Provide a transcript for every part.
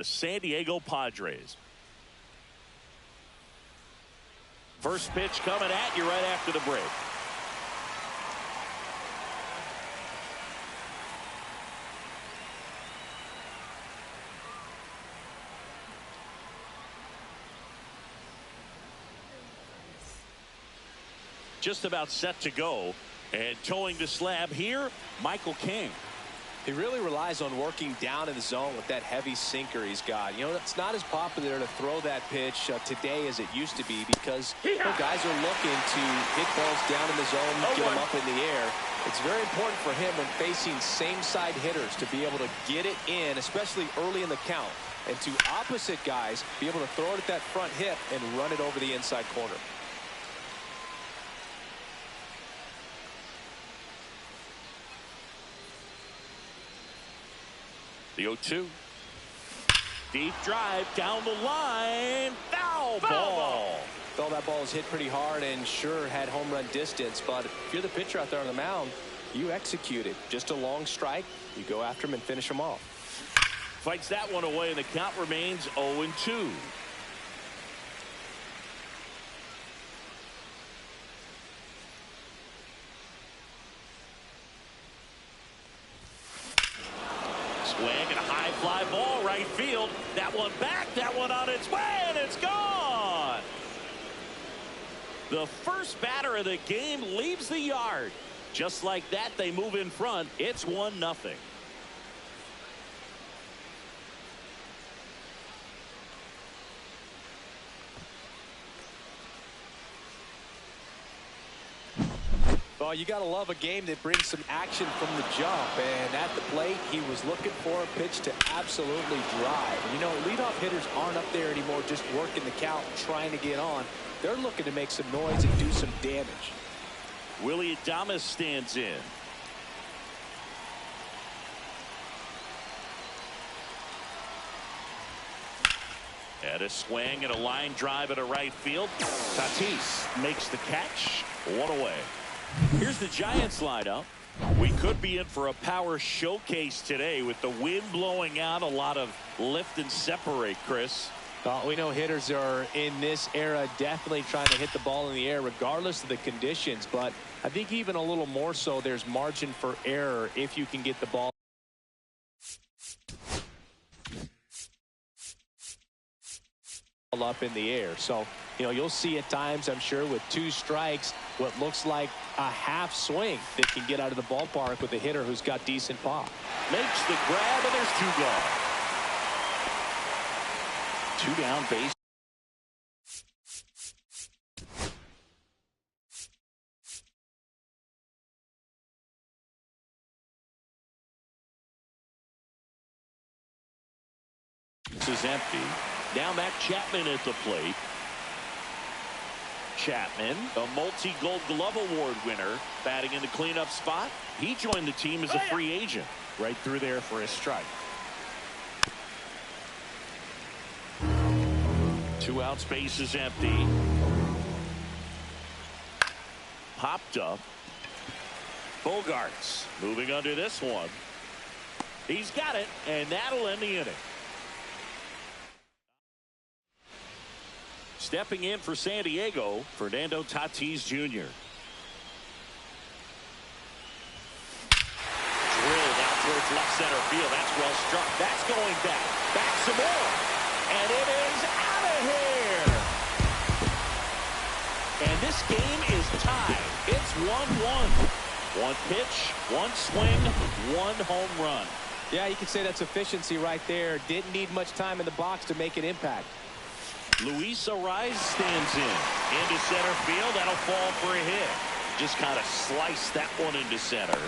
The San Diego Padres. First pitch coming at you right after the break. Just about set to go, and towing the slab here, Michael King. He really relies on working down in the zone with that heavy sinker he's got. You know, it's not as popular to throw that pitch today as it used to be because guys are looking to hit balls down in the zone, get them up in the air. It's very important for him when facing same-side hitters to be able to get it in, especially early in the count, and to opposite guys be able to throw it at that front hip and run it over the inside corner. The 0-2. Deep drive down the line. Foul ball. Well, that ball was hit pretty hard and sure had home run distance, but if you're the pitcher out there on the mound, you execute it. Just a long strike. You go after him and finish him off. Fights that one away, and the count remains 0-2. Swing and a high fly ball right field. That one back, that one on its way, and it's gone. The first batter of the game leaves the yard. Just like that, they move in front. It's 1-0. Well, you got to love a game that brings some action from the jump. And at the plate, he was looking for a pitch to absolutely drive. You know, leadoff hitters aren't up there anymore just working the count, trying to get on. They're looking to make some noise and do some damage. Willy Adames stands in. And a swing and a line drive at a right field. Tatis makes the catch. One away. Here's the Giants lineup. We could be in for a power showcase today with the wind blowing out, a lot of lift and separate, Chris. We know hitters are in this era definitely trying to hit the ball in the air regardless of the conditions, but I think even a little more so there's margin for error if you can get the ball up in the air. So, you know, you'll see at times, I'm sure, with 2 strikes, what looks like a half swing that can get out of the ballpark with a hitter who's got decent pop. Makes the grab, and there's 2 gone. 2 down base. This is empty. Now Matt Chapman at the plate. Chapman, a multi-Gold Glove Award winner, batting in the cleanup spot. He joined the team as a free agent. Right through there for a strike. 2 out, space is empty. Popped up. Bogaerts moving under this one. He's got it, and that'll end the inning. Stepping in for San Diego, Fernando Tatis Jr. Drilled out towards left center field. That's well struck. That's going back. Back some more. And it is out of here. And this game is tied. It's 1-1. 1 pitch, 1 swing, 1 home run. Yeah, you can say that's efficiency right there. Didn't need much time in the box to make an impact. Luis Arraez stands in. Into center field. That'll fall for a hit. Just kind of sliced that one into center.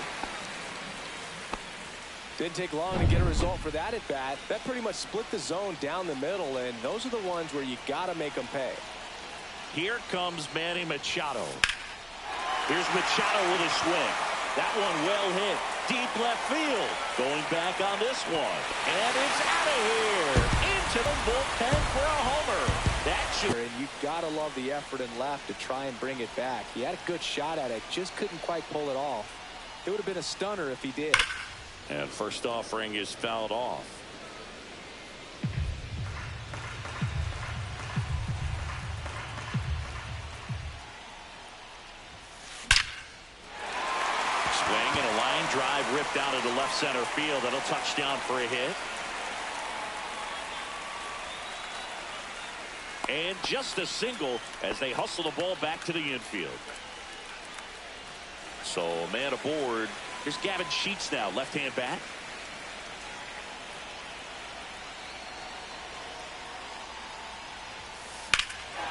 Didn't take long to get a result for that at bat. That pretty much split the zone down the middle, and those are the ones where you got to make them pay. Here comes Manny Machado. Here's Machado with a swing. That one well hit. Deep left field. Going back on this one. And it's out of here. Into the bullpen for a homer. That should... And you got to love the effort in left to try and bring it back. He had a good shot at it. Just couldn't quite pull it off. It would have been a stunner if he did. And first offering is fouled off. ripped out into left center field. That'll touch down for a hit. And just a single as they hustle the ball back to the infield. So man aboard. Here's Gavin Sheets now, left-hand bat.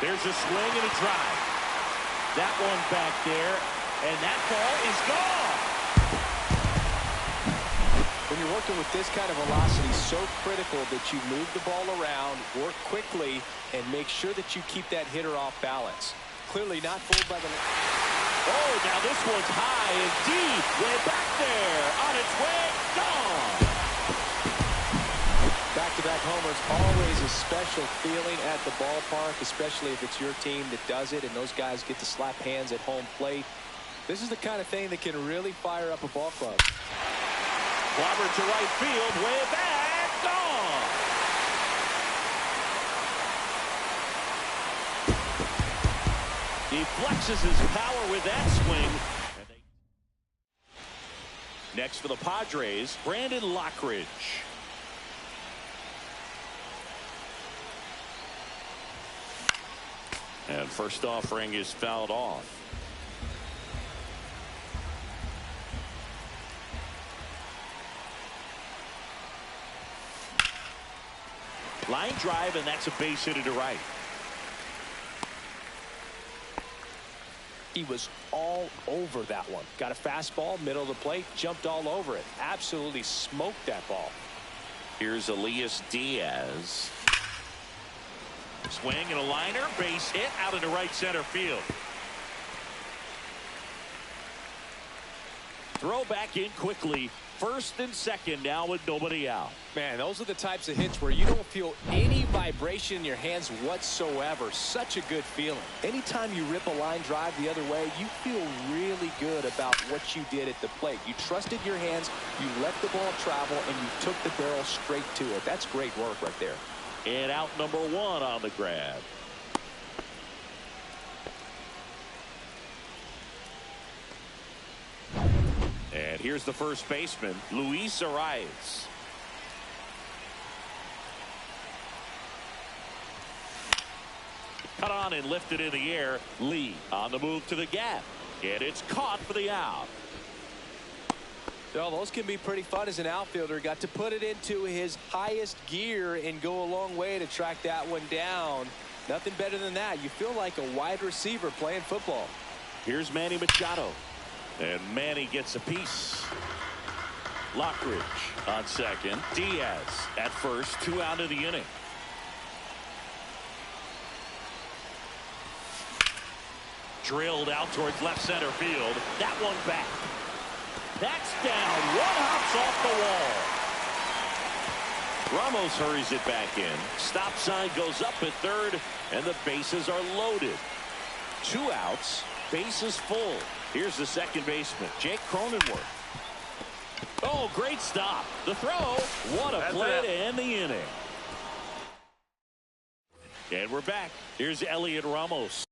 There's a swing and a drive. That one back there, and that ball is gone. When you're working with this kind of velocity, so critical that you move the ball around, work quickly, and make sure that you keep that hitter off balance. Clearly not fooled by the... Oh, now this one's high and deep. Way back there. On its way. Gone. Back-to-back homers, always a special feeling at the ballpark, especially if it's your team that does it and those guys get to slap hands at home plate. This is the kind of thing that can really fire up a ball club. Clobber to right field, way back, gone. He flexes his power with that swing. Next for the Padres, Brandon Lockridge. And first offering is fouled off. Line drive, and that's a base hit to right. He was all over that one. Got a fastball, middle of the plate, jumped all over it. Absolutely smoked that ball. Here's Elias Diaz. Swing and a liner, base hit out into right center field. Throw back in quickly. First and second now with nobody out. Man, those are the types of hits where you don't feel any vibration in your hands whatsoever. Such a good feeling. Anytime you rip a line drive the other way, you feel really good about what you did at the plate. You trusted your hands, you let the ball travel, and you took the barrel straight to it. That's great work right there. And out number one on the grab. And here's the first baseman, Luis Arias. Cut on and lifted in the air. Lee on the move to the gap. And it's caught for the out. Well, those can be pretty fun as an outfielder. Got to put it into his highest gear and go a long way to track that one down. Nothing better than that. You feel like a wide receiver playing football. Here's Manny Machado. And Manny gets a piece. Lockridge on second. Diaz at first. 2 out of the inning. Drilled out towards left center field. That one back. That's down. One hops off the wall. Ramos hurries it back in. Stop sign goes up at third, and the bases are loaded. 2 outs. Bases full. Here's the second baseman, Jake Cronenworth. Oh, great stop. The throw. What a play to end the inning. And we're back. Here's Elliot Ramos.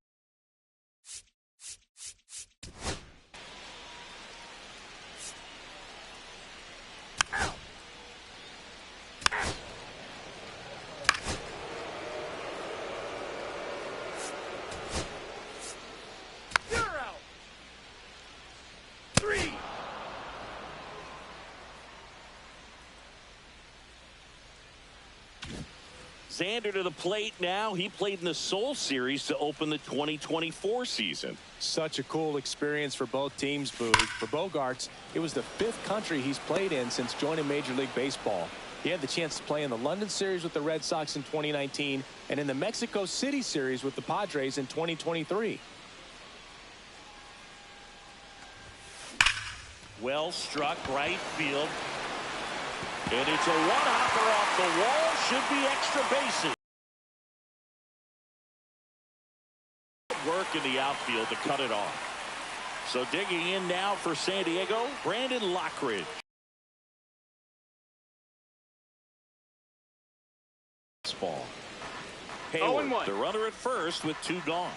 Xander to the plate now. He played in the Seoul Series to open the 2024 season. Such a cool experience for both teams, Boog. For Bogaerts, it was the 5th country he's played in since joining Major League Baseball. He had the chance to play in the London Series with the Red Sox in 2019 and in the Mexico City Series with the Padres in 2023. Well struck right field. And it's a one-hopper off the wall. Should be extra bases. Work in the outfield to cut it off. So digging in now for San Diego, Brandon Lockridge. Ball. Hayward, the runner at first with 2 gone.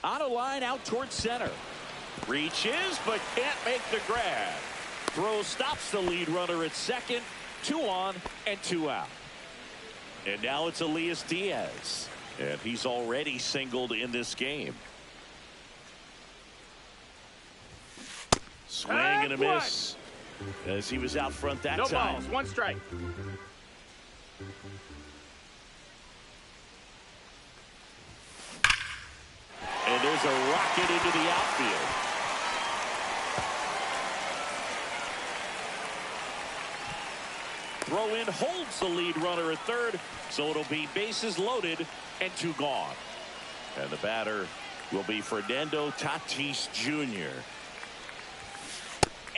On a line out towards center. Reaches, but can't make the grab. Throw stops the lead runner at second. 2 on and 2 out. And now it's Elias Diaz. And he's already singled in this game. Swing and a miss. As he was out front that time. No balls, 1 strike. And there's a rocket into the outfield. Throw in holds the lead runner at third, so it'll be bases loaded and 2 gone. And the batter will be Fernando Tatis Jr.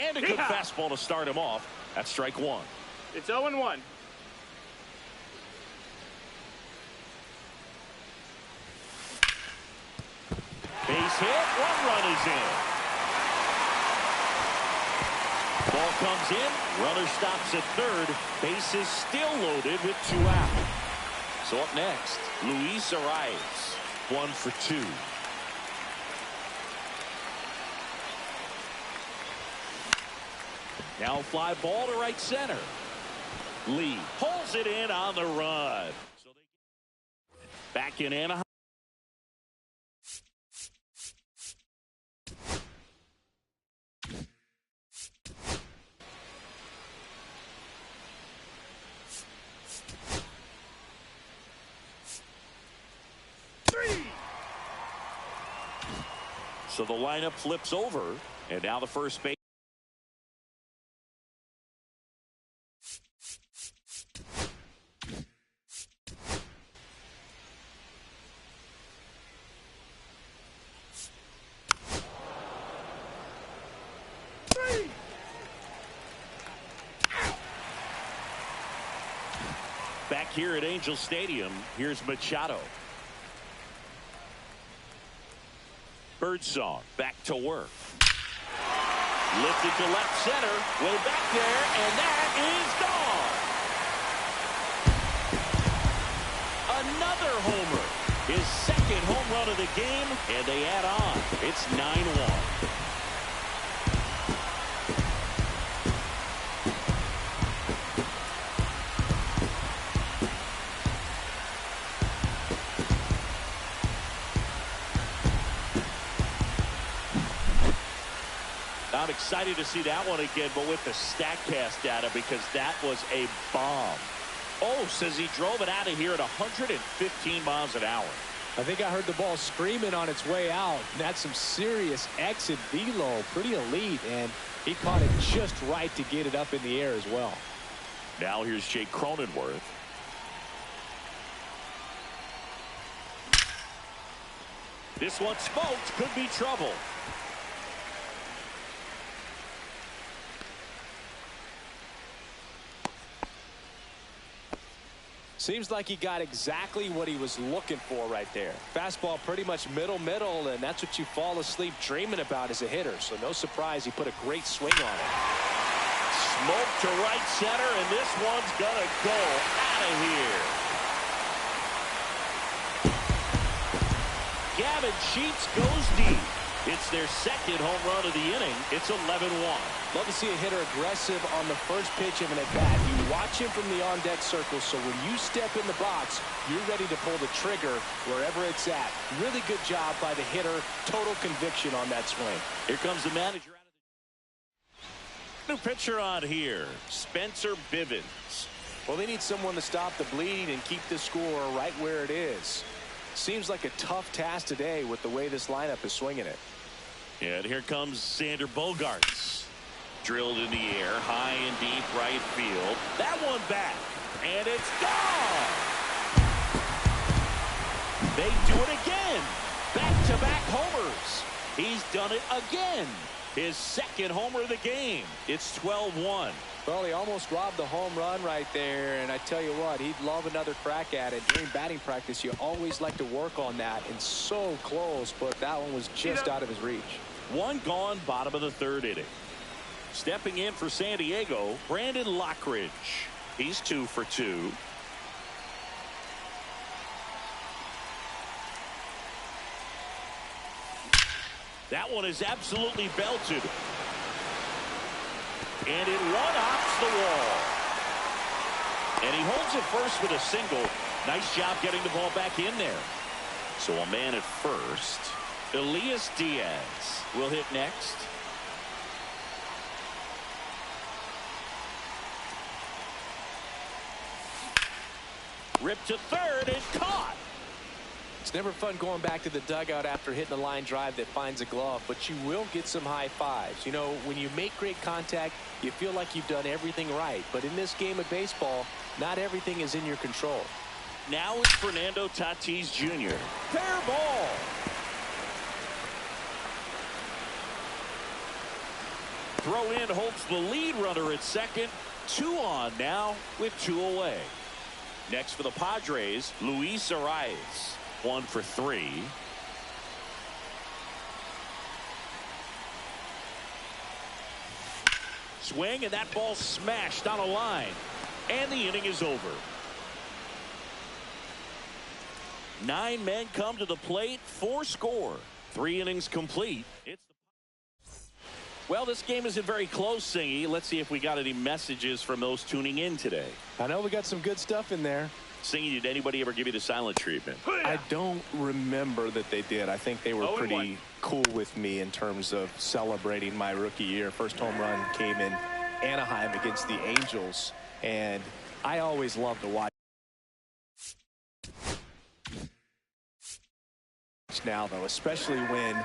And a good fastball to start him off. That's strike 1. It's 0-1. Base hit, 1 run is in. Ball comes in, runner stops at third, bases still loaded with 2 out. So up next, Luis Arraez, 1 for 2. Now fly ball to right center. Lee pulls it in on the run. So back in Anaheim. So the lineup flips over, and now the first base. Back here at Angel Stadium, here's Machado. Birdsong back to work. Lifted to left center, way back there, and that is gone. Another homer. His second home run of the game, and they add on. It's 9-1. I'm excited to see that one again, but with the StatCast data, because that was a bomb. Oh, says he drove it out of here at 115 miles an hour. I think I heard the ball screaming on its way out. That's some serious exit velo, pretty elite, and he caught it just right to get it up in the air as well. Now here's Jake Cronenworth. This one smoked, could be trouble. Seems like he got exactly what he was looking for right there. Fastball pretty much middle, and that's what you fall asleep dreaming about as a hitter. So no surprise he put a great swing on it. Smoke to right center, and this one's gonna go out of here. Gavin Sheets goes deep. It's their second home run of the inning. It's 11-1. Love to see a hitter aggressive on the first pitch of an at-bat. You watch him from the on-deck circle, so when you step in the box, you're ready to pull the trigger wherever it's at. Really good job by the hitter. Total conviction on that swing. Here comes the manager. New pitcher on here, Spencer Bivens. Well, they need someone to stop the bleed and keep the score right where it is. Seems like a tough task today with the way this lineup is swinging it. And here comes Xander Bogaerts. Drilled in the air, high and deep right field. That one back, and it's gone. They do it again. Back-to-back homers. He's done it again. His second homer of the game. It's 12-1. Well, he almost robbed the home run right there, and I tell you what, he'd love another crack at it. During batting practice, you always like to work on that, and so close, but that one was just out of his reach. One gone, bottom of the third inning. Stepping in for San Diego, Brandon Lockridge. He's 2 for 2. That one is absolutely belted. And it one-hops the wall. And he holds it first with a single. Nice job getting the ball back in there. So a man at first. Elias Diaz will hit next. Ripped to third and caught. It's never fun going back to the dugout after hitting a line drive that finds a glove, but you will get some high fives. You know, when you make great contact, you feel like you've done everything right. But in this game of baseball, not everything is in your control. Now it's Fernando Tatis Jr. Fair ball. Throw in holds the lead runner at second. 2 on now with 2 away. Next for the Padres, Luis Arraez. 1 for 3. Swing, and that ball smashed on a line. And the inning is over. 9 men come to the plate, 4 score. 3 innings complete. Well, this game isn't very close, Singy. Let's see if we got any messages from those tuning in today. I know we got some good stuff in there. Singy, did anybody ever give you the silent treatment? I don't remember that they did. I think they were pretty cool with me in terms of celebrating my rookie year. First home run came in Anaheim against the Angels, and I always loved to watch. Now, though, especially when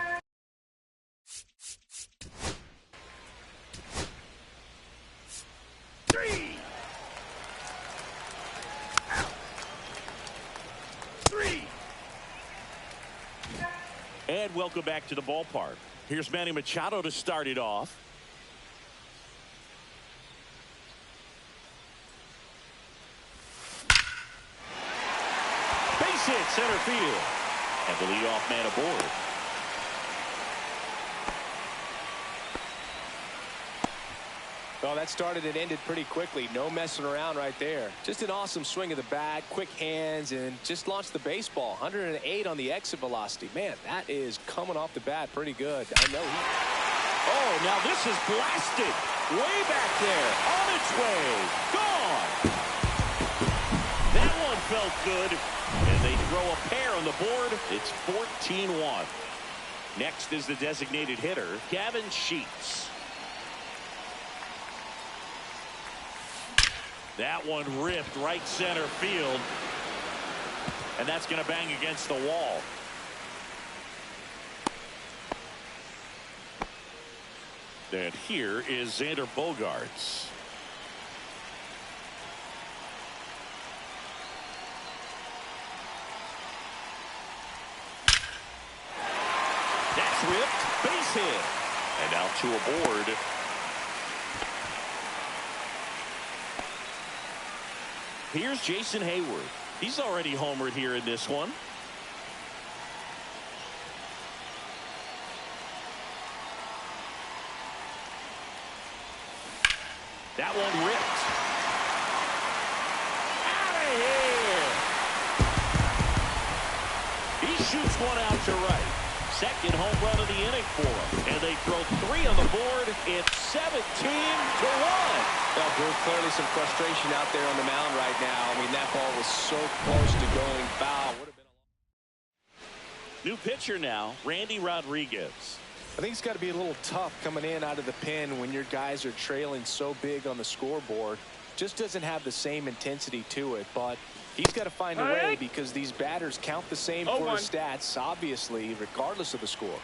And welcome back to the ballpark. Here's Manny Machado to start it off. Base hit center field. And the leadoff man aboard. Well, that started and ended pretty quickly. No messing around right there. Just an awesome swing of the bat, quick hands, and just launched the baseball. 108 on the exit velocity. Man, that is coming off the bat pretty good. I know he... Oh, now this is blasted. Way back there. On its way. Gone. That one felt good. And they throw a pair on the board. It's 14-1. Next is the designated hitter, Gavin Sheets. That one ripped right center field. And that's going to bang against the wall. And here is Xander Bogaerts. That's ripped. Base hit. And now 2 aboard. Here's Jason Hayward. He's already homered here in this one. That one ripped. Out of here. He shoots one out to right. Second home run of the inning for him. And they throw 3 on the board. It's 17-1. Well, Drew, clearly some frustration out there on the mound right now. I mean, that ball was so close to going foul. Would have been a... New pitcher now, Randy Rodriguez. I think it's got to be a little tough coming in out of the pen when your guys are trailing so big on the scoreboard. Just doesn't have the same intensity to it, but he's got to find a way because these batters count the same for his stats, obviously, regardless of the score.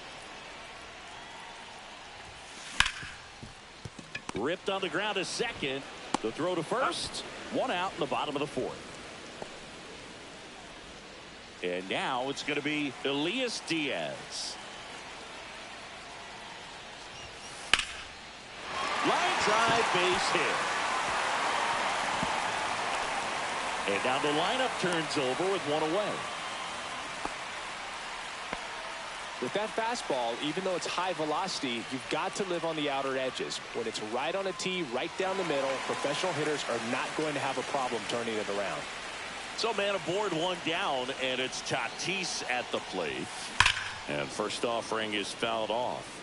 Ripped on the ground to second. The throw to first. 1 out in the bottom of the 4th. And now it's going to be Elias Diaz. Line drive, base hit. And now the lineup turns over with 1 away. With that fastball, even though it's high velocity, you've got to live on the outer edges. When it's right on a tee, right down the middle, professional hitters are not going to have a problem turning it around. So man aboard, 1 down, and it's Tatis at the plate. And first offering is fouled off.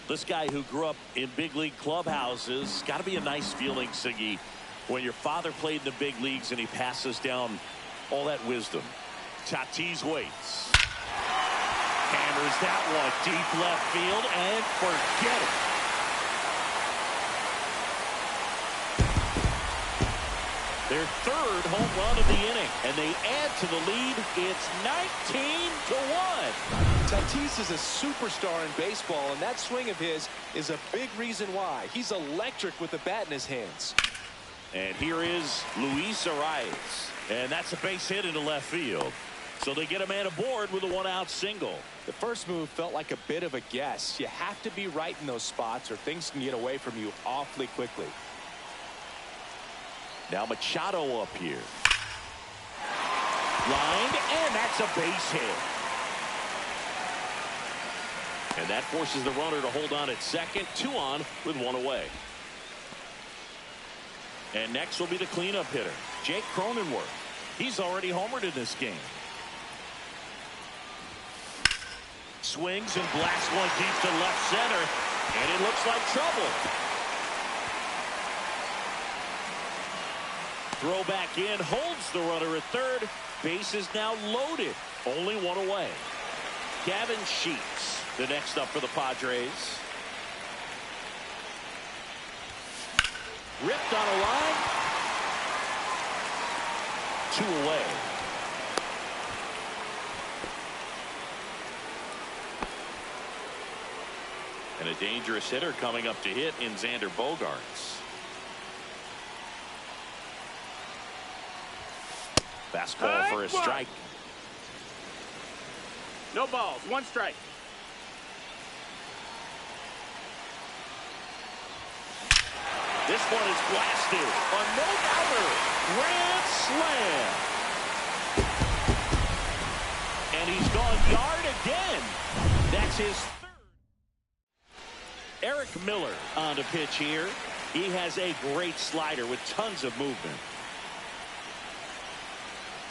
This guy who grew up in big league clubhouses, got to be a nice feeling, Siggy, when your father played in the big leagues and he passes down all that wisdom. Tatis waits. Hammers that one deep left field and forget it. Their third home run of the inning, and they add to the lead. It's 19-1. Tatis is a superstar in baseball, and that swing of his is a big reason why. He's electric with the bat in his hands. And here is Luis Arias, and that's a base hit into left field. So they get a man aboard with a one-out single. The first move felt like a bit of a guess. You have to be right in those spots or things can get away from you awfully quickly. Now Machado up here. Lined, and that's a base hit. And that forces the runner to hold on at second. 2 on with 1 away. And next will be the cleanup hitter, Jake Cronenworth. He's already homered in this game. Swings and blasts one deep to left center, and it looks like trouble. Throw back in, holds the runner at third. Base is now loaded. Only 1 away. Gavin Sheets, the next up for the Padres. Ripped on a line. 2 away. And a dangerous hitter coming up to hit in Xander Bogaerts. Fastball for a strike. No balls, 1 strike. This one is blasted. A no-doubter. Grand slam. And he's gone yard again. That's his third. Eric Miller on the pitch here. He has a great slider with tons of movement.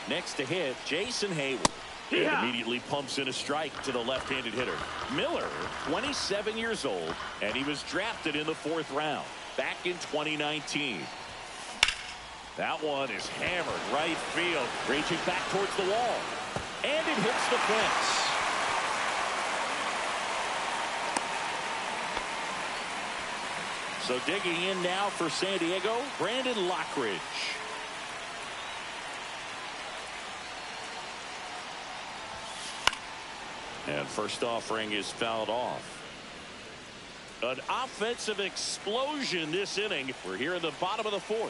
Next to hit, Jason Hayward. And immediately pumps in a strike to the left-handed hitter. Miller, 27 years old, and he was drafted in the 4th round back in 2019. That one is hammered right field, reaching back towards the wall, and it hits the fence. So digging in now for San Diego, Brandon Lockridge. And first offering is fouled off. An offensive explosion this inning. We're here in the bottom of the 4th.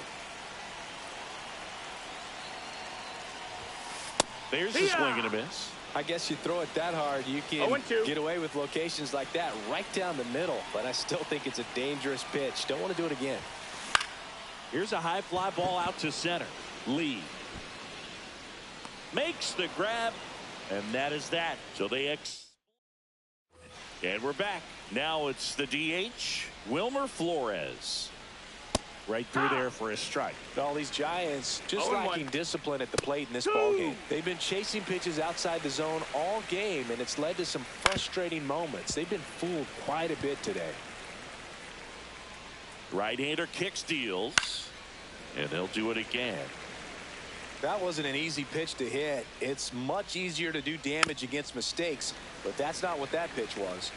There's a swing and a miss. I guess you throw it that hard, you can get away with locations like that right down the middle. But I still think it's a dangerous pitch. Don't want to do it again. Here's a high fly ball out to center. Lee makes the grab. And that is that. So they and we're back. Now it's the DH, Wilmer Flores. Right through there for a strike. All these Giants just lacking discipline at the plate in this ballgame. They've been chasing pitches outside the zone all game, and it's led to some frustrating moments. They've been fooled quite a bit today. Right-hander kick steals, and they'll do it again. That wasn't an easy pitch to hit. It's much easier to do damage against mistakes, but that's not what that pitch was.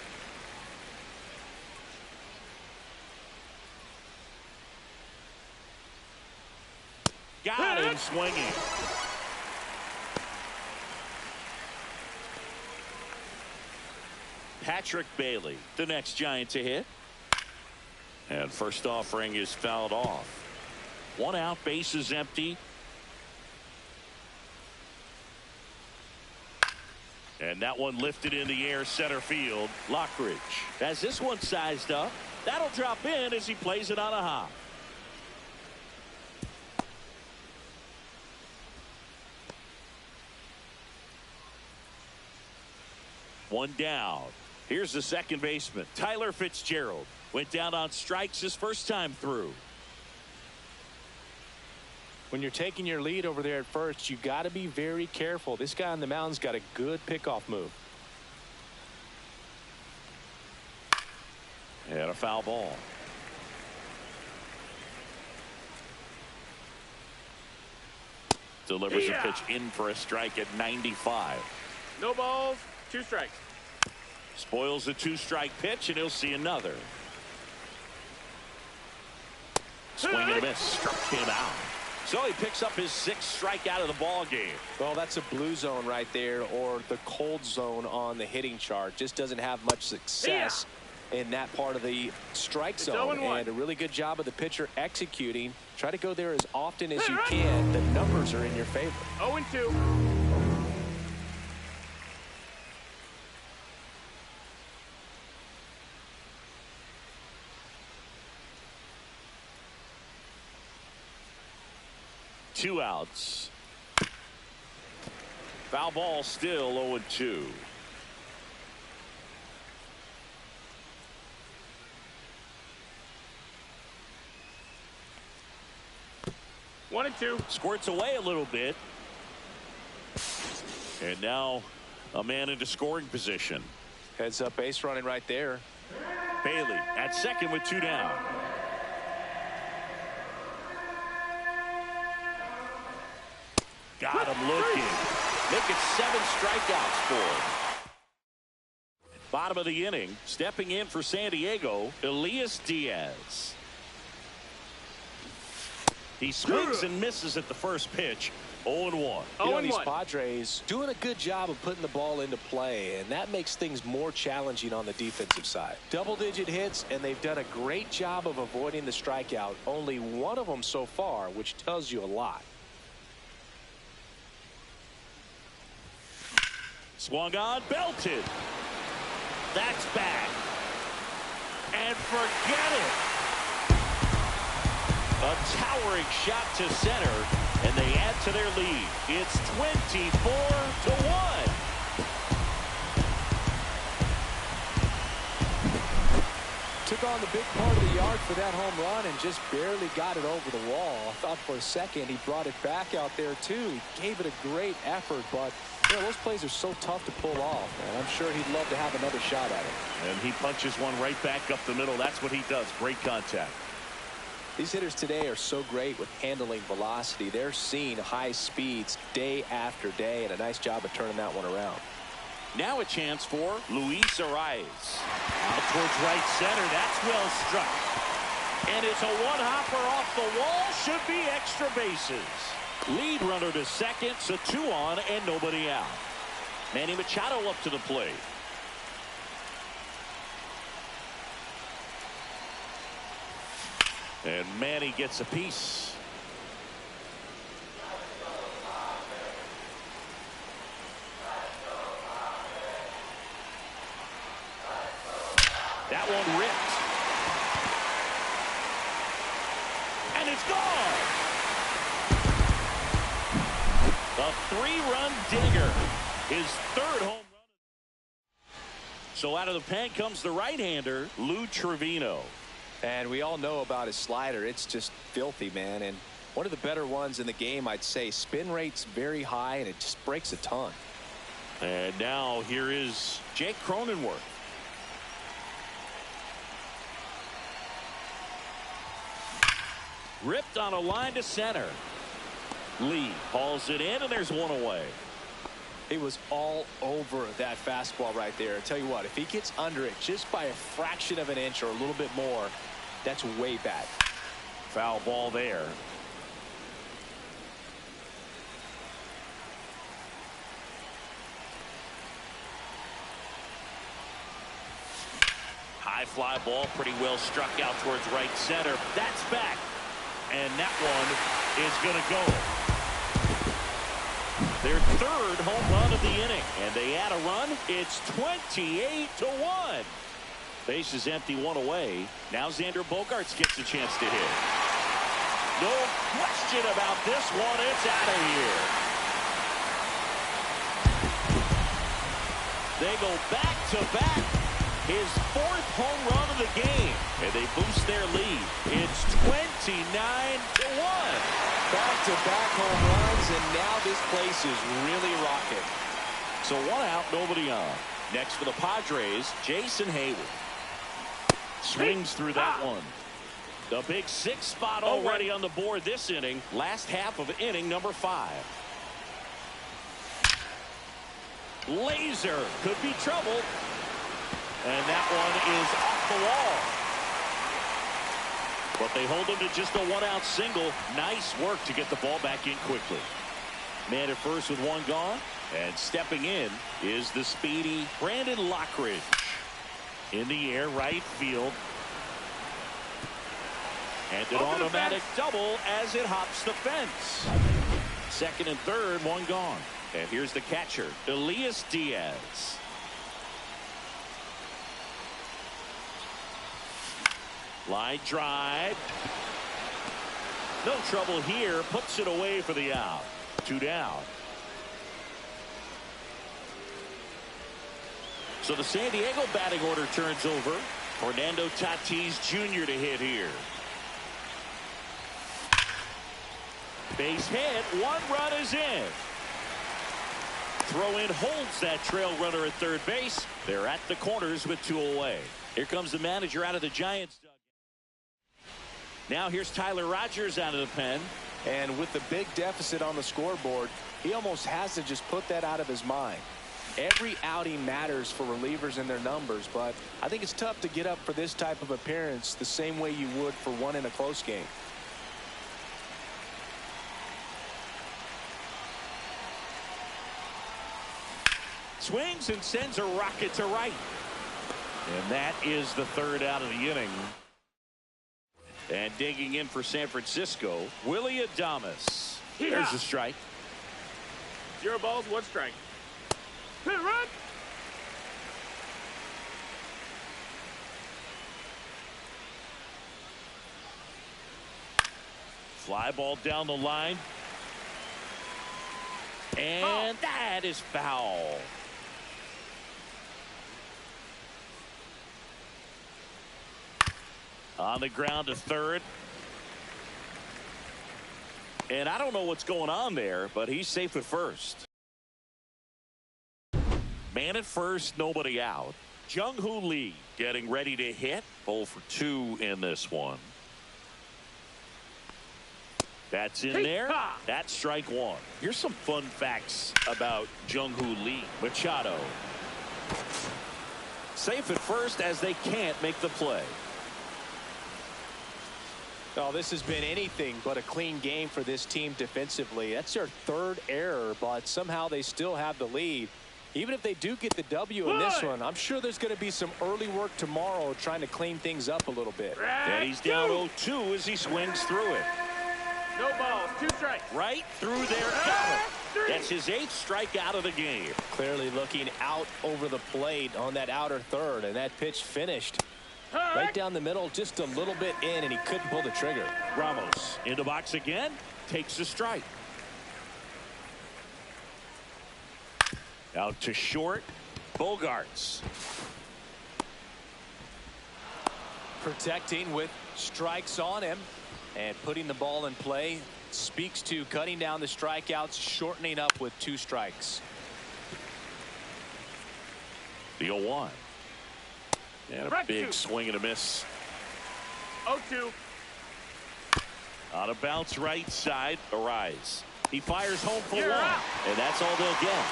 Got him swinging. Patrick Bailey, the next Giant to hit. And first offering is fouled off. 1 out, base is empty. And that one lifted in the air, center field. Lockridge has this one sized up. That'll drop in as he plays it on a hop. One down. Here's the second baseman, Tyler Fitzgerald. Went down on strikes his first time through. When you're taking your lead over there at first, you got to be very careful. This guy on the mound's got a good pickoff move. And a foul ball. Delivers a pitch in for a strike at 95. No balls, 2 strikes. Spoils a 2-strike pitch, and he'll see another. Swing and a miss. Struck him out. So he picks up his 6th strikeout of the ball game. Well, that's a blue zone right there, or the cold zone on the hitting chart. Just doesn't have much success in that part of the strike zone. And a really good job of the pitcher executing. Try to go there as often as you can. The numbers are in your favor. 0-2. Two outs. Foul ball, still 0-2. One and two. Squirts away a little bit. And now a man into scoring position. Heads up base running right there. Bailey at second with 2 down. Got him looking. Make it 7 strikeouts for him. Bottom of the inning, stepping in for San Diego, Elias Diaz. He swings and misses at the first pitch. 0-1. These Padres doing a good job of putting the ball into play, and that makes things more challenging on the defensive side. Double-digit hits, and they've done a great job of avoiding the strikeout. Only one of them so far, which tells you a lot. Swung on, belted. That's back. And forget it. A towering shot to center, and they add to their lead. It's 24-1. Took on the big part of the yard for that home run and just barely got it over the wall. I thought for a second he brought it back out there too. He gave it a great effort, but you know, those plays are so tough to pull off, and I'm sure he'd love to have another shot at it. And he punches one right back up the middle. That's what he does. Great contact. These hitters today are so great with handling velocity. They're seeing high speeds day after day, and a nice job of turning that one around. Now a chance for Luis Arraez. Out towards right center. That's well struck. And it's a one-hopper off the wall. Should be extra bases. Lead runner to second, so 2 on and nobody out. Manny Machado up to the plate. And Manny gets a piece. That one ripped. And it's gone. A 3-run dinger. His 3rd home run. So out of the pen comes the right-hander, Lou Trivino. And we all know about his slider. It's just filthy, man. And one of the better ones in the game, I'd say. Spin rate's very high, and it just breaks a ton. And now here is Jake Cronenworth. Ripped on a line to center. Lee hauls it in, and there's one away. He was all over that fastball right there. I tell you what, if he gets under it just by a fraction of an inch or a little bit more, that's way bad. Foul ball there. High fly ball, pretty well struck out towards right center. That's back. And that one is going to go. Their 3rd home run of the inning. And they add a run. It's 28-1. Base is empty, 1 away. Now Xander Bogaerts gets a chance to hit. No question about this one. It's out of here. They go back-to-back his 4th home run of the game, and they boost their lead. It's 29-1. Back-to-back home runs, and now this place is really rocking. So 1 out, nobody on. Next for the Padres, Jason Hayward. Swings through that one. The big 6 spot already on the board this inning. Last half of inning number 5. Laser could be trouble. And that one is off the wall. But they hold him to just a 1-out single. Nice work to get the ball back in quickly. Man at first with 1 gone. And stepping in is the speedy Brandon Lockridge. In the air, right field. And an automatic double as it hops the fence. 2nd and 3rd, 1 gone. And here's the catcher, Elias Diaz. Line drive. No trouble here. Puts it away for the out. 2 down. So the San Diego batting order turns over. Fernando Tatis Jr. to hit here. Base hit. 1 run is in. Throw in holds that trail runner at 3rd base. They're at the corners with 2 away. Here comes the manager out of the Giants. Now here's Tyler Rogers out of the pen. And with the big deficit on the scoreboard, he almost has to just put that out of his mind. Every outing matters for relievers and their numbers, but I think it's tough to get up for this type of appearance the same way you would for one in a close game. Swings and sends a rocket to right. And that is the 3rd out of the inning. And digging in for San Francisco, Willy Adames. There's a strike. 0 balls, 1 strike. Run! Fly ball down the line. And that is foul. On the ground to 3rd. And I don't know what's going on there, but he's safe at 1st. Man at 1st, nobody out. Jung-Hoo Lee getting ready to hit. 0 for 2 in this one. That's in there. That's strike 1. Here's some fun facts about Jung-Hoo Lee. Machado. Safe at 1st as they can't make the play. Oh, this has been anything but a clean game for this team defensively. That's their 3rd error, but somehow they still have the lead. Even if they do get the W in this one, I'm sure there's going to be some early work tomorrow trying to clean things up a little bit. And he's down 0-2 as he swings through it. No balls, 2 strikes. Right through there. Got it. That's his 8th strikeout of the game. Clearly looking out over the plate on that outer 3rd, and that pitch finished right down the middle, just a little bit in, and he couldn't pull the trigger. Ramos in the box again, takes a strike. Out to short, Bogarts. Protecting with strikes on him and putting the ball in play. Speaks to cutting down the strikeouts, shortening up with 2 strikes. The 0-1. And a big swing and a miss. 0-2. On a bounce right side, Arise. He fires home for 1. Out. And that's all they'll get.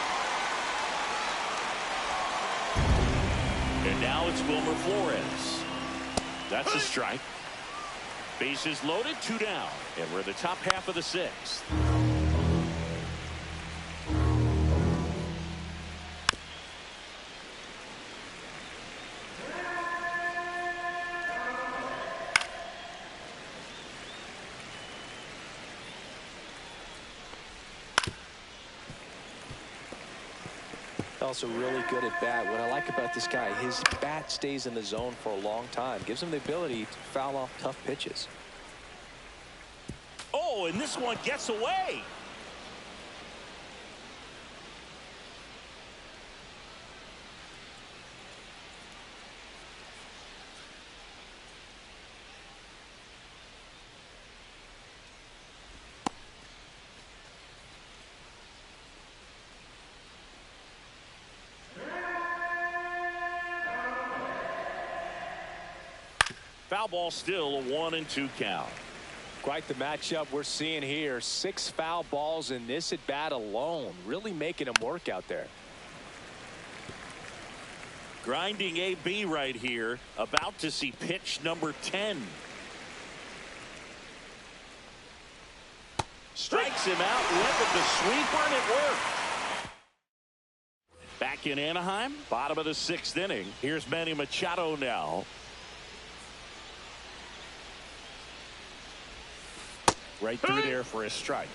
And now it's Wilmer Flores. That's a strike. Bases loaded, 2 down. And we're in the top half of the 6th. Also really good at bat. What I like about this guy, his bat stays in the zone for a long time. Gives him the ability to foul off tough pitches. Oh, and this one gets away. ball still a 1-2 count. Quite the matchup we're seeing here. 6 foul balls in this at bat alone. Really making him work out there. Grinding AB right here. About to see pitch number 10. Strikes him out. Went with the sweeper and it worked. Back in Anaheim, bottom of the 6th inning. Here's Manny Machado now. Right through there for a strike.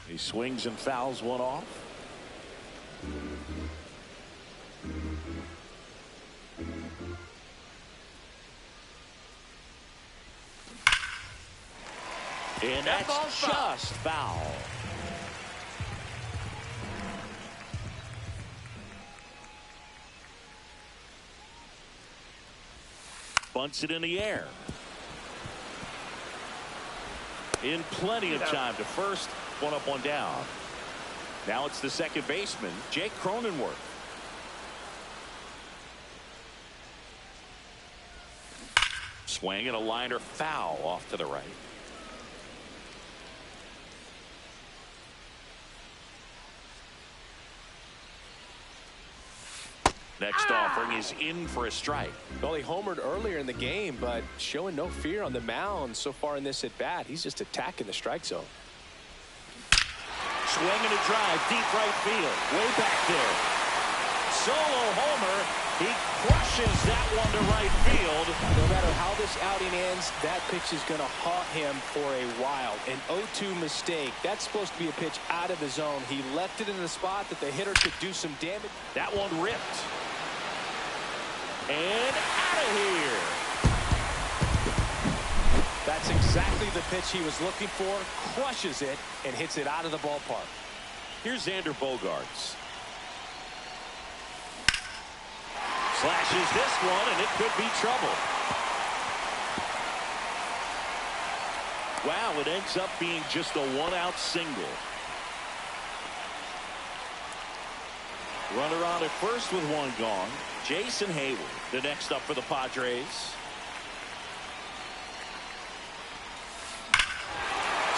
He swings and fouls one off. And that's just foul. Bunts it in the air. In plenty of time to first. One up, one down. Now it's the second baseman, Jake Cronenworth. Swing and a liner foul off to the right. Next offering is in for a strike. Well, he homered earlier in the game, but showing no fear on the mound so far in this at bat. He's just attacking the strike zone. Swing and a drive, deep right field, way back there. Solo homer. He crushes that one to right field. No matter how this outing ends, that pitch is going to haunt him for a while. An 0-2 mistake. That's supposed to be a pitch out of the zone. He left it in the spot that the hitter could do some damage. That one ripped. And out of here. That's exactly the pitch he was looking for. Crushes it and hits it out of the ballpark. Here's Xander Bogaerts. Slashes this one, and it could be trouble. Wow, it ends up being just a one-out single. Runner on at first with one gone. Jason Hayward, the next up for the Padres.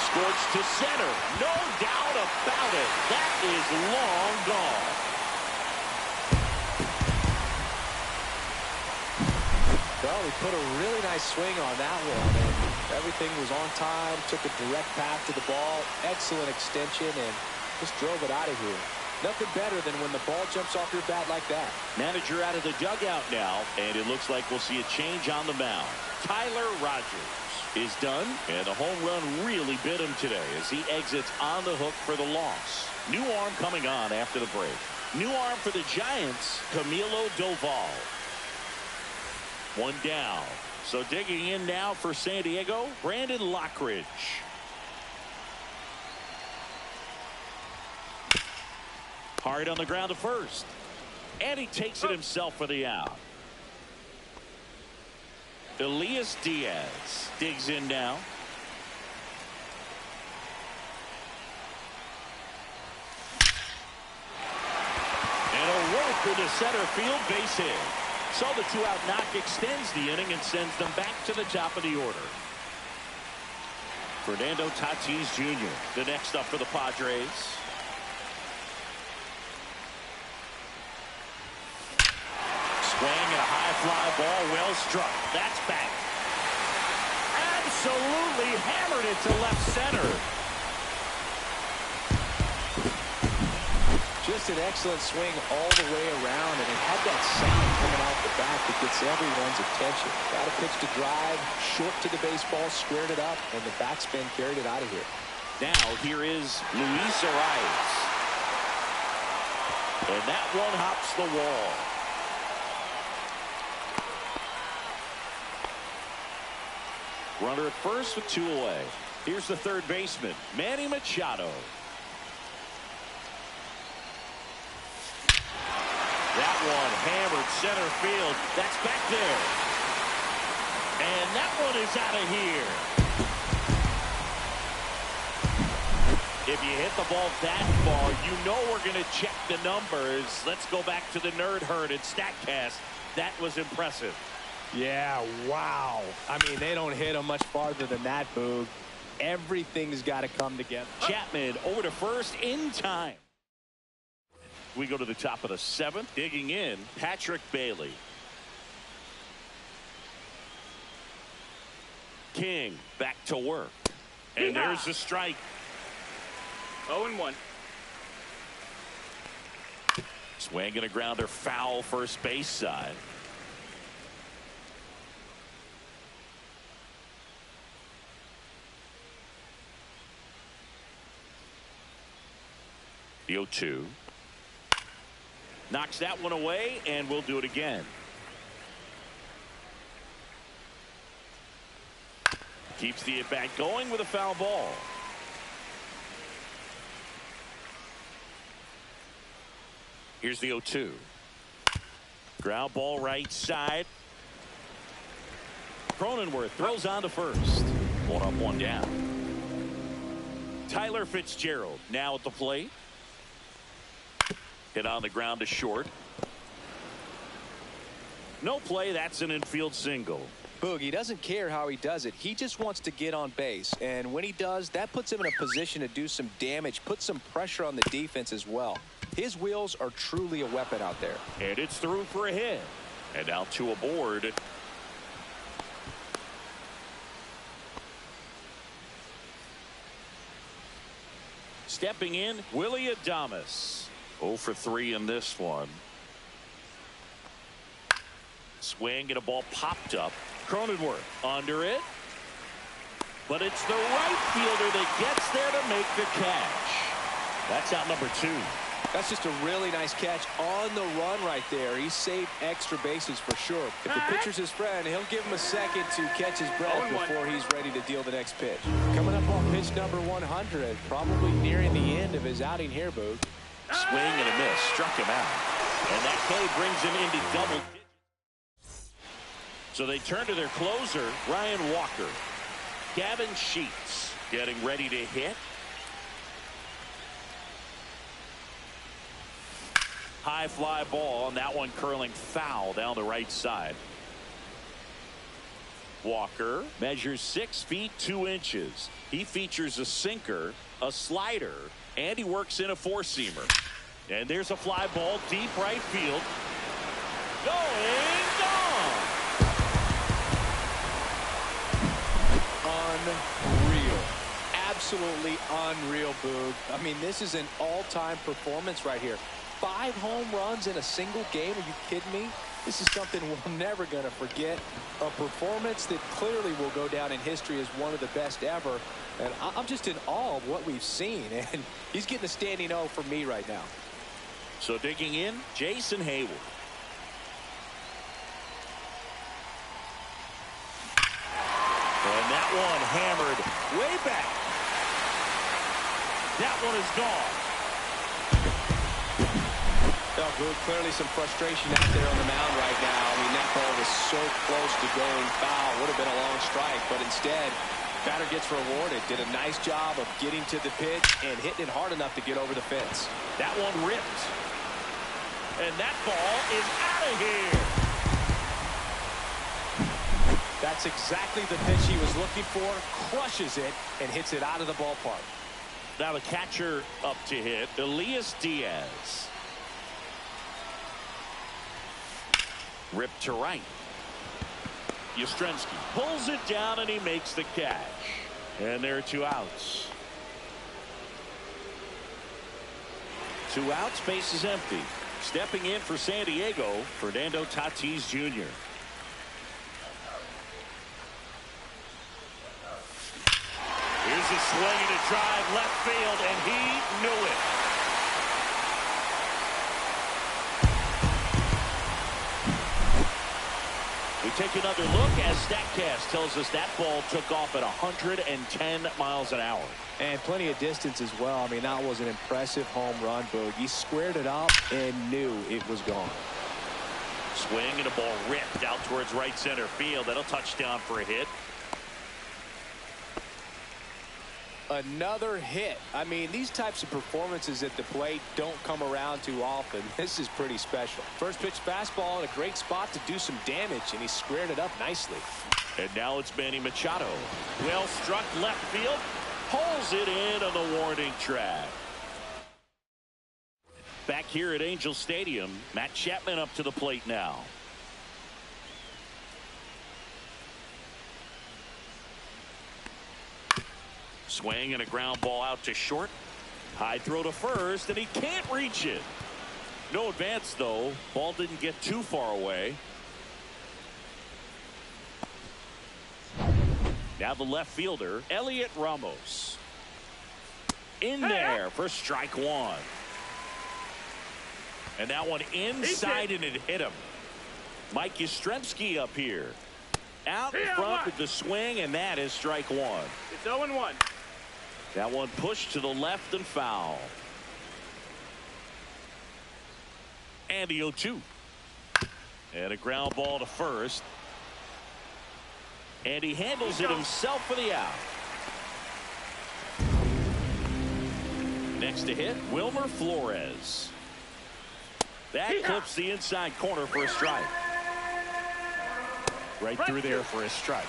Scorched to center. No doubt about it. That is long gone. Well, he put a really nice swing on that one, and everything was on time. Took a direct path to the ball. Excellent extension, and just drove it out of here. Nothing better than when the ball jumps off your bat like that. Manager out of the dugout now, and it looks like we'll see a change on the mound. Tyler Rogers is done, and the home run really bit him today as he exits on the hook for the loss. New arm coming on after the break. New arm for the Giants, Camilo Doval. One down. So digging in now for San Diego, Brandon Lockridge. Hard on the ground to first. And he takes it himself for the out. Elias Diaz digs in now. And a rope into center field, base hit. So the two-out knock extends the inning and sends them back to the top of the order. Fernando Tatis Jr., the next up for the Padres. Swing and a high fly ball, well struck. That's back. Absolutely hammered it to left center. Just an excellent swing all the way around, and it had that sound coming out the back that gets everyone's attention. Got a pitch to drive, short to the baseball, squared it up, and the backspin carried it out of here. Now here is Luis Arias. And that one hops the wall. Runner at first with two away. Here's the third baseman, Manny Machado. That one hammered center field. That's back there. And that one is out of here. hit the ball that far, you know we're going to check the numbers. Let's go back to the Nerd Herd and StatCast. That was impressive. Yeah, wow. I mean, they don't hit him much farther than that, Boog. Everything's got to come together. Chapman over to first in time. We go to the top of the 7th. Digging in, Patrick Bailey. King back to work. And there's the strike. 0-1. Swing and a grounder, foul first base side. The 0-2. Knocks that one away, and we'll do it again. Keeps the at-bat going with a foul ball. Here's the 0-2. Ground ball right side. Cronenworth throws on to first. 1 up, 1 down. Tyler Fitzgerald now at the plate. Hit on the ground to short. No play. That's an infield single. Boog, he doesn't care how he does it. He just wants to get on base. And when he does, that puts him in a position to do some damage, put some pressure on the defense as well. His wheels are truly a weapon out there. And it's through for a hit. And now 2 aboard. Stepping in, Willy Adames. 0 for 3 in this one. Swing and a ball popped up. Cronenworth under it. But it's the right fielder that gets there to make the catch. That's out number 2. That's just a really nice catch on the run right there. He saved extra bases for sure. If the pitcher's his friend, he'll give him a second to catch his breath before he's ready to deal the next pitch. Coming up on pitch number 100, probably nearing the end of his outing here, Boog. Swing and a miss, struck him out. And that K brings him into double digits. So they turn to their closer, Ryan Walker. Gavin Sheets getting ready to hit. High fly ball, and that one curling foul down the right side. Walker measures 6 feet 2 inches. He features a sinker, a slider, and he works in a 4-seamer. And there's a fly ball deep right field. Going gone. Unreal. Absolutely unreal, Boog. I mean, this is an all-time performance right here. 5 home runs in a single game. Are you kidding me? This is something we're never going to forget. A performance that clearly will go down in history as one of the best ever. And I'm just in awe of what we've seen. And he's getting a standing O for me right now. So digging in, Jason Hayward. And that one hammered way back. That one is gone. Oh, good. Clearly some frustration out there on the mound right now. I mean, that ball was so close to going foul. Would have been a long strike, but instead, batter gets rewarded. Did a nice job of getting to the pitch and hitting it hard enough to get over the fence. That one ripped. And that ball is out of here. That's exactly the pitch he was looking for. Crushes it and hits it out of the ballpark. Now the catcher up to hit, Elias Diaz. Ripped to right. Yastrzemski pulls it down and he makes the catch. And there are 2 outs. 2 outs, base is empty. Stepping in for San Diego, Fernando Tatis Jr. Here's a swing and a drive left field, and he knew it. We take another look as StatCast tells us that ball took off at 110 miles an hour. And plenty of distance as well. I mean, that was an impressive home run, Boog. He squared it up and knew it was gone. Swing and a ball ripped out towards right center field. That'll touchdown for a hit. Another hit. I mean, these types of performances at the plate don't come around too often. This is pretty special. First pitch fastball in a great spot to do some damage, and he squared it up nicely. And now it's Manny Machado. Well struck left field. Pulls it in on the warning track. Back here at Angel Stadium, Matt Chapman up to the plate now. Swing and a ground ball out to short. High throw to first, and he can't reach it. No advance, though. Ball didn't get too far away. Now the left fielder, Elliot Ramos. In there for strike one. And that one inside, and it hit him. Mike Yastrzemski up here. Out in front with the swing, and that is strike one. It's 0-1. That one pushed to the left and foul. And the 0-2. And a ground ball to first. And he handles it himself for the out. Next to hit, Wilmer Flores. That clips the inside corner for a strike. Right through there for a strike.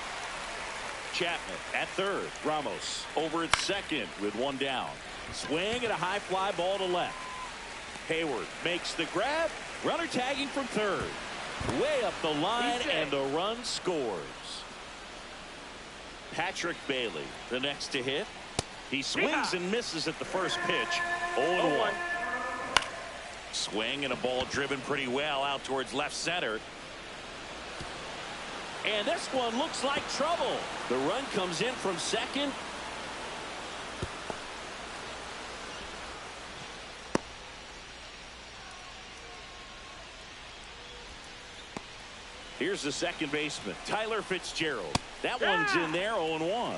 Chapman at third. Ramos over at second with one down. Swing and a high fly ball to left. Hayward makes the grab. Runner tagging from third. Way up the line, and the run scores. Patrick Bailey, the next to hit. He swings and misses at the first pitch. 0-1. Swing and a ball driven pretty well out towards left center. And this one looks like trouble. The run comes in from second. Here's the second baseman, Tyler Fitzgerald. That one's in there, 0-1.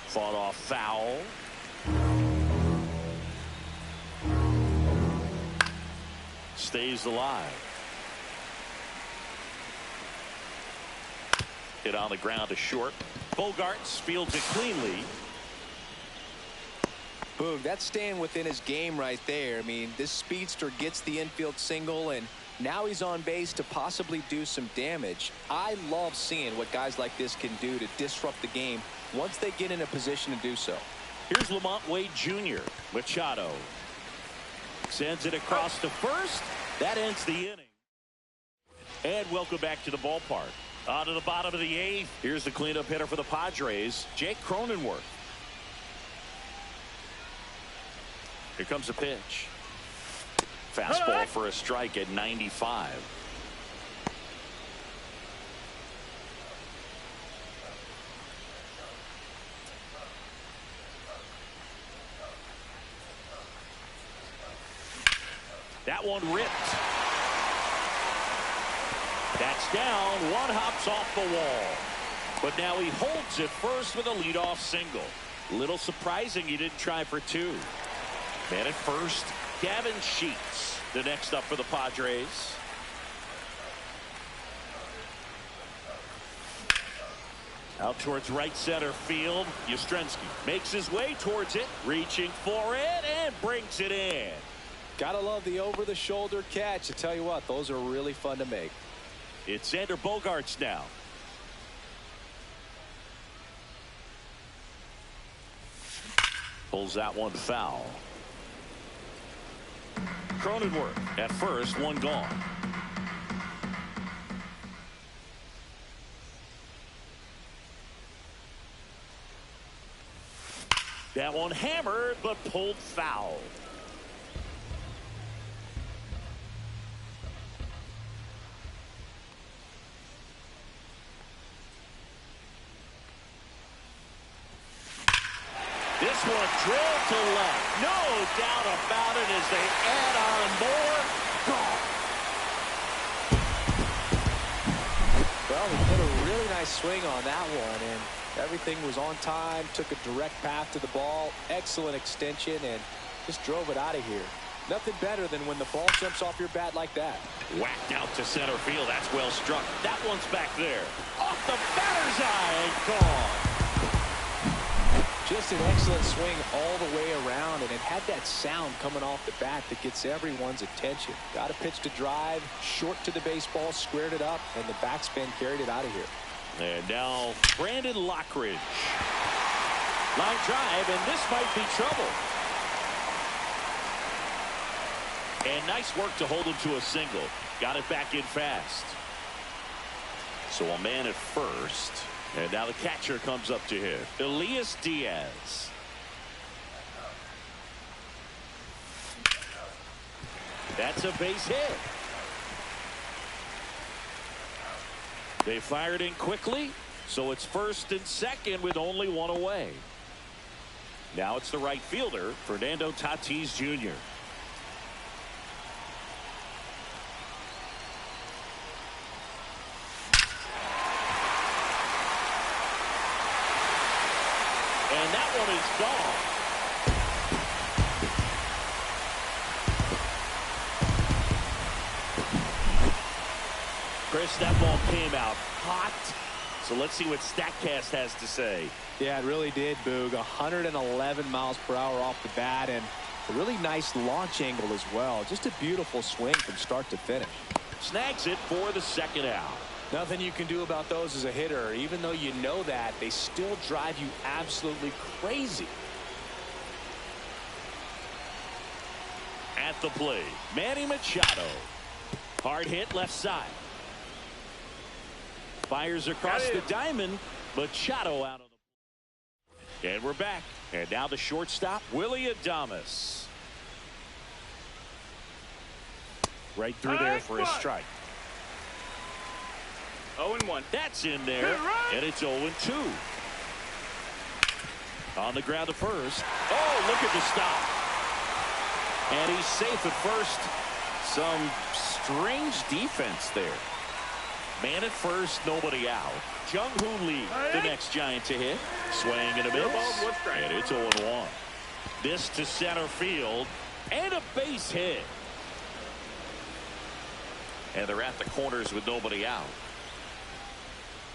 Fought off foul. Stays alive. Hit on the ground to short. Bogaerts fields it cleanly. Boom, that's staying within his game right there. I mean, this speedster gets the infield single, and now he's on base to possibly do some damage. I love seeing what guys like this can do to disrupt the game once they get in a position to do so. Here's Lamont Wade Jr. Machado sends it across to first. That ends the inning. And welcome back to the ballpark. On to the bottom of the eighth. Here's the cleanup hitter for the Padres, Jake Cronenworth. Here comes a pitch. Fastball for a strike at 95. That one ripped. That's down. One hops off the wall. But now he holds it first with a leadoff single. Little surprising he didn't try for two. Man at first, Gavin Sheets, the next up for the Padres. Out towards right center field. Yastrzemski makes his way towards it, reaching for it, and brings it in. Gotta love the over-the-shoulder catch. I tell you what, those are really fun to make. It's Xander Bogaerts now. Pulls that one foul. Cronenworth at first, one gone. That one hammered but pulled foul. This one drilled to left. No doubt about it as they add on more. Gone. Well, he put a really nice swing on that one, and everything was on time, took a direct path to the ball, excellent extension, and just drove it out of here. Nothing better than when the ball jumps off your bat like that. Whacked out to center field. That's well struck. That one's back there. Off the batter's eye and gone. Just an excellent swing all the way around, and it had that sound coming off the bat that gets everyone's attention. Got a pitch to drive, short to the baseball, squared it up, and the backspin carried it out of here. And now Brandon Lockridge. Line drive, and this might be trouble. And nice work to hold him to a single. Got it back in fast. So a man at first. And now the catcher comes up to him. Elias Diaz. That's a base hit. They fired in quickly, so it's first and second with only one away. Now it's the right fielder, Fernando Tatis Jr. And that one is gone. Chris, that ball came out hot. So let's see what StatCast has to say. Yeah, it really did, Boog. 111 miles per hour off the bat, and a really nice launch angle as well. Just a beautiful swing from start to finish. Snags it for the second out. Nothing you can do about those as a hitter. Even though you know that, they still drive you absolutely crazy. At the plate, Manny Machado. Hard hit left side. Fires across the diamond. Machado out of the. And we're back. And now the shortstop, Willy Adames. Right through there for a strike. 0-1. That's in there. And it's 0-2. On the ground to first. Oh, look at the stop. And he's safe at first. Some strange defense there. Man at first, nobody out. Jung-Hoo Lee, the next Giant to hit. Swing and a miss. And it's 0-1. This to center field. And a base hit. And they're at the corners with nobody out.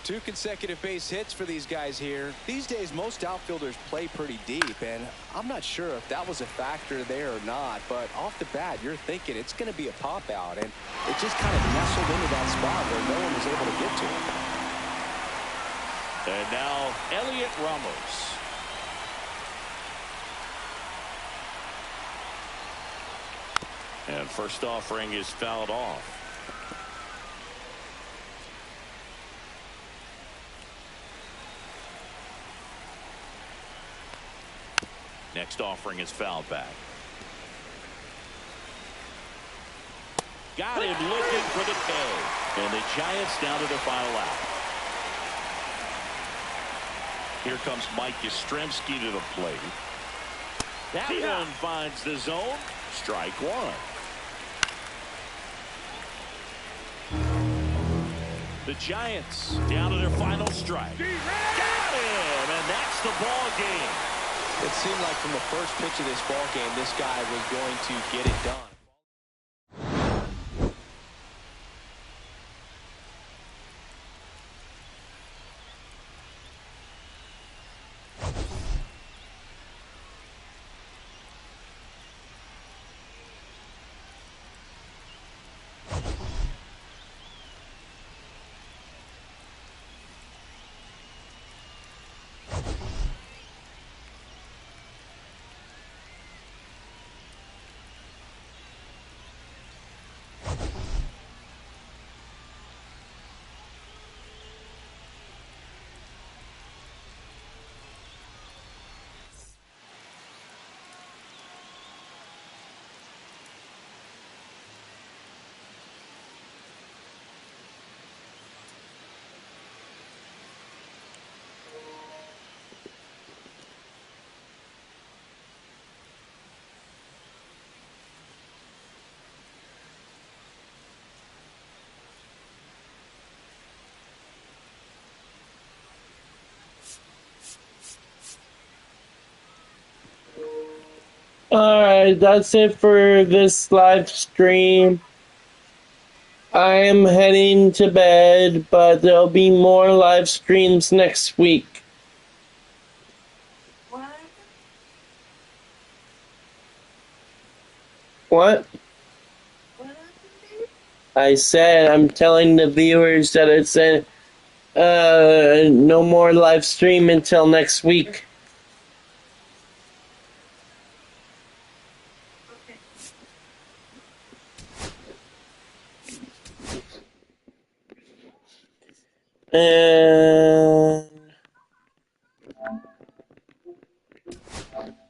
2 consecutive base hits for these guys here. These days, most outfielders play pretty deep, and I'm not sure if that was a factor there or not, but off the bat, you're thinking it's going to be a pop out, and it just kind of nestled into that spot where no one was able to get to it. And now Elliot Ramos. And first offering is fouled off. Next offering is fouled back. Got him looking for the K. And the Giants down to their final out. Here comes Mike Yastrzemski to the plate. That one finds the zone. Strike one. The Giants down to their final strike. Got him, and that's the ball game. It seemed like from the first pitch of this ball game, this guy was going to get it done. Alright, that's it for this live stream. I am heading to bed, but there'll be more live streams next week. What? What? I said I'm telling the viewers that it's no more live stream until next week.